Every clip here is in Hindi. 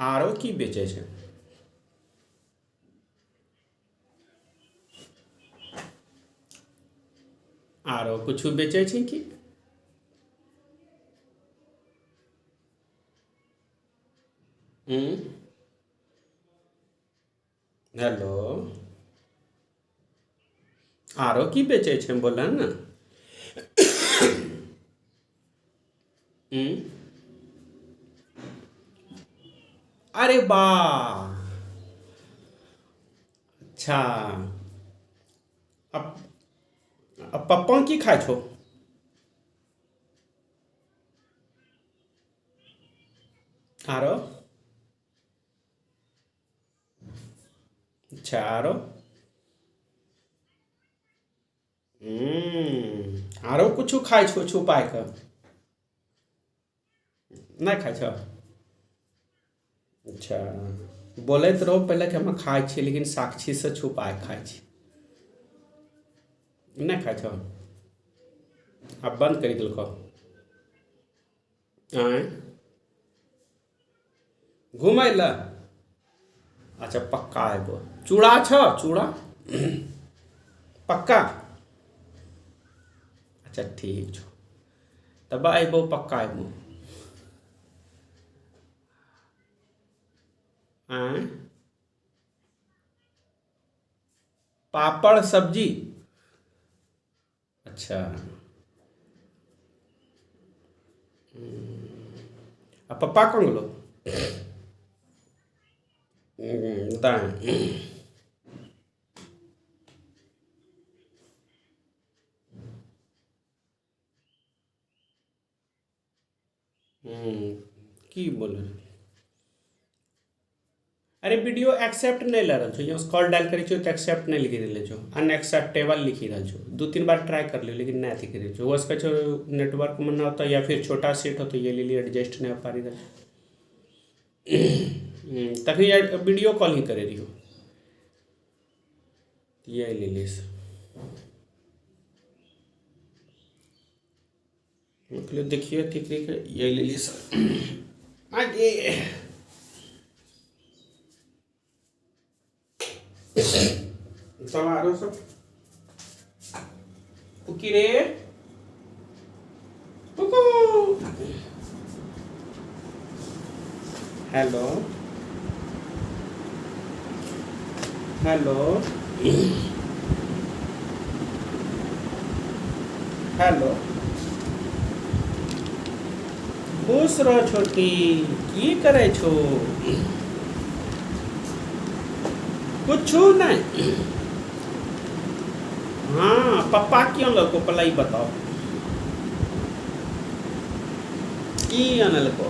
आरो की बेचै छै? आरो कुछ बेचै छै की? हेलो, आरो की बेचै छै बोलऽ ने? हम्म? अरे वाह, अच्छा। अब अब पप्पा की खाइ छो? आरो? अच्छा, आरो? आरो कुछ खाइ छो छुपाय कऽ? नहीं खाइ छो? अच्छा, बोलैत रहो पहिले कि हम खाइ छी लेकिन साक्षी से छुपाय खाइ छी। नहीं खाइ छो? अब बंद करी देलको? आँय? घुमय लए? अच्छा, पक्का एबो। चूड़ा छ चूड़ा? पक्का? अच्छा ठीक छो, तब अयबो पक्का अयबो। आँय? पापड़ सब्जी? अच्छा। आ पप्पा कहाँ गेलो? दाएं। की बोले? अरे वीडियो एक्सेप्ट नहीं ले रहा छो, यहाँ कॉल डायल करी छो तो एक्सेप्ट नहीं लिखी रहे छो, अनएक्सेप्टेबल लिखी रहा छो। 2-3 बार ट्राई कर लियो लेकिन नहीं दिख रही छो। वो उसका छो नेटवर्क में ना होता या फिर छोटा सीट हो तो ये ले लिए एडजस्ट नहीं हो पा रही रहा। तभी वीडियो कॉल ही करे रही हो, ये ले ली मतलब देखिए ठीक है, ये ले ली सर आगे। सवारों सब कुकी रे कुकू। हेलो हेलो हेलो, खुश रहो छोटी, की करे छो? कुछ नहीं। हाँ, पप्पा क्यों लको पहले ही बताओ, की आनल को?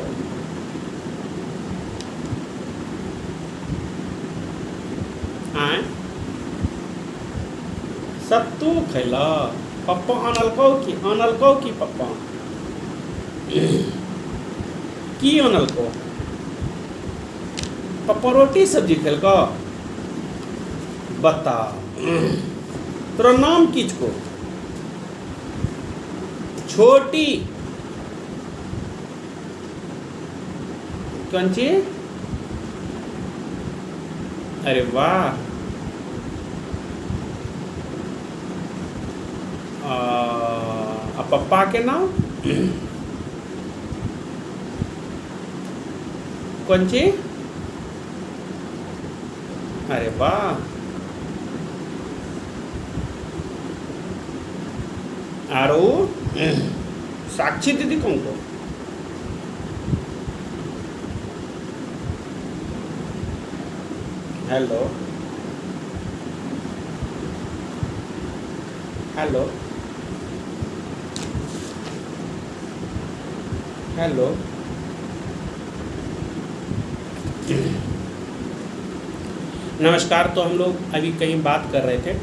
आय सत्तू खैला? पप्पा आनल की पप्पा की आनल को? पप्पा रोटी सब्जी खेलको? बता, तोरा नाम किछ को? छोटी कौन ची? अरे वाह, पप्पा के नाम कौन ची? अरे वाह, आरो साक्षी दीदी कौन को? हेलो हेलो हेलो, नमस्कार। तो हम लोग अभी कहीं बात कर रहे थे,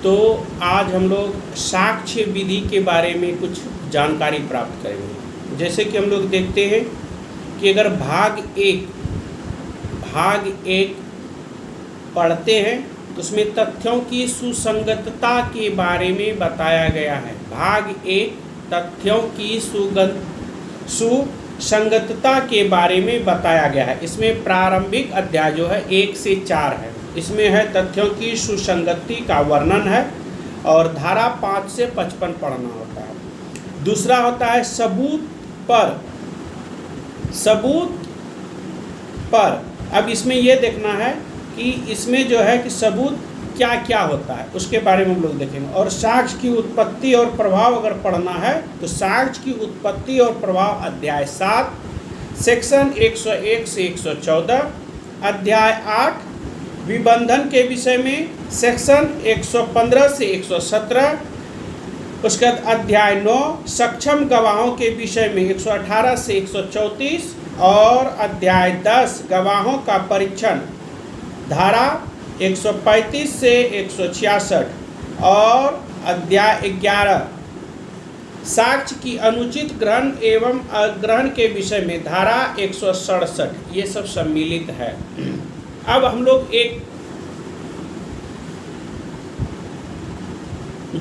तो आज हम लोग साक्ष्य विधि के बारे में कुछ जानकारी प्राप्त करेंगे। जैसे कि हम लोग देखते हैं कि अगर भाग एक पढ़ते हैं तो उसमें तथ्यों की सुसंगतता के बारे में बताया गया है। भाग 1 तथ्यों की संगतता के बारे में बताया गया है। इसमें प्रारंभिक अध्याय जो है 1 से 4 है। इसमें है तथ्यों की सुसंगति का वर्णन है और धारा 5 से 55 पढ़ना होता है। दूसरा होता है सबूत पर। अब इसमें यह देखना है कि इसमें जो है कि सबूत क्या क्या होता है उसके बारे में हम लोग देखेंगे। और साक्ष्य की उत्पत्ति और प्रभाव अगर पढ़ना है तो साक्ष्य की उत्पत्ति और प्रभाव अध्याय 7 सेक्शन 101 से 114, अध्याय 8 विबंधन के विषय में सेक्शन 115 से 117, उसके बाद अध्याय 9 सक्षम गवाहों के विषय में 118 से 134 और अध्याय 10 गवाहों का परीक्षण धारा 135 से 166 और अध्याय 11 साक्ष्य की अनुचित ग्रहण एवं अग्रहण के विषय में धारा 167, ये सब सम्मिलित है। अब हम लोग एक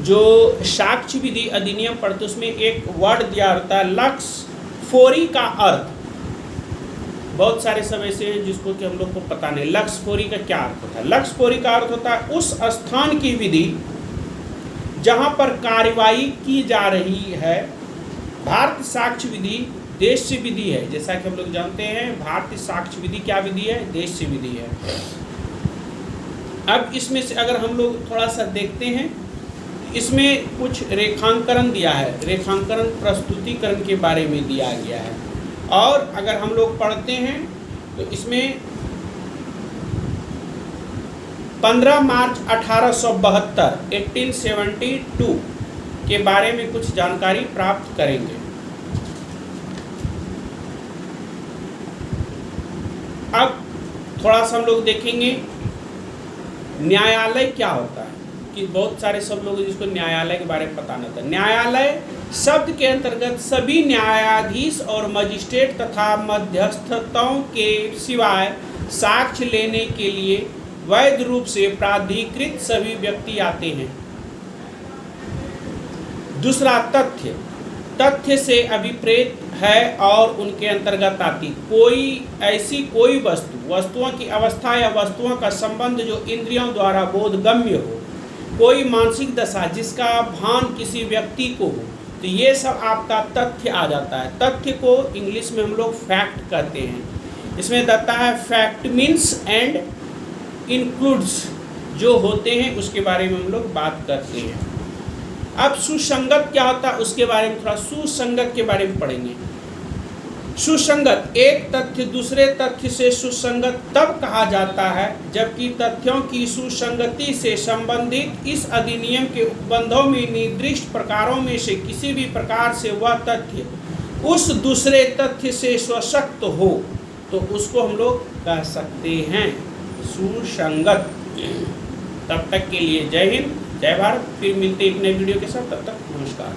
जो साक्ष्य विधि अधिनियम पढ़ते उसमें एक वर्ड दिया होता है लक्स फोरी का अर्थ। बहुत सारे समय से जिसको कि हम लोग को पता नहीं लक्स फोरी का क्या अर्थ होता है। लक्स फोरी का अर्थ होता है उस स्थान की विधि जहां पर कार्रवाई की जा रही है। भारतीय साक्ष्य विधि देश विधि है, जैसा कि हम लोग जानते हैं भारतीय साक्ष्य विधि क्या विधि है, देश विधि है। अब इसमें से अगर हम लोग थोड़ा सा देखते हैं, इसमें कुछ रेखांकन दिया है, रेखांकन प्रस्तुतिकरण के बारे में दिया गया है। और अगर हम लोग पढ़ते हैं तो इसमें 15 मार्च 1872 के बारे में कुछ जानकारी प्राप्त करेंगे। अब थोड़ा सा हम लोग देखेंगे न्यायालय क्या होता है, कि बहुत सारे सब लोग जिसको न्यायालय के बारे में पता नहीं था। न्यायालय शब्द के अंतर्गत सभी न्यायाधीश और मजिस्ट्रेट तथा मध्यस्थताओं के सिवाय साक्ष्य लेने के लिए वैध रूप से प्राधिकृत सभी व्यक्ति आते हैं। दूसरा तथ्य से अभिप्रेत है और उनके अंतर्गत आती कोई वस्तुओं की अवस्था या वस्तुओं का संबंध जो इंद्रियों द्वारा बोधगम्य हो, कोई मानसिक दशा जिसका भान किसी व्यक्ति को हो, तो ये सब आपका तथ्य आ जाता है। तथ्य को इंग्लिश में हम लोग फैक्ट कहते हैं। इसमें देता है फैक्ट मीन्स एंड इंक्लूड्स जो होते हैं उसके बारे में हम लोग बात करते हैं। अब सुसंगत क्या होता है उसके बारे में थोड़ा सुसंगत के बारे में पढ़ेंगे। सुसंगत एक तथ्य दूसरे तथ्य से सुसंगत तब कहा जाता है जबकि तथ्यों की सुसंगति से संबंधित इस अधिनियम के उपबंधों में निर्दिष्ट प्रकारों में से किसी भी प्रकार से वह तथ्य उस दूसरे तथ्य से स्वशक्त हो तो उसको हम लोग कह सकते हैं सुसंगत। तब तक के लिए जय हिंद जय भारत। फिर मिलते एक नए वीडियो के साथ, तब तक नमस्कार।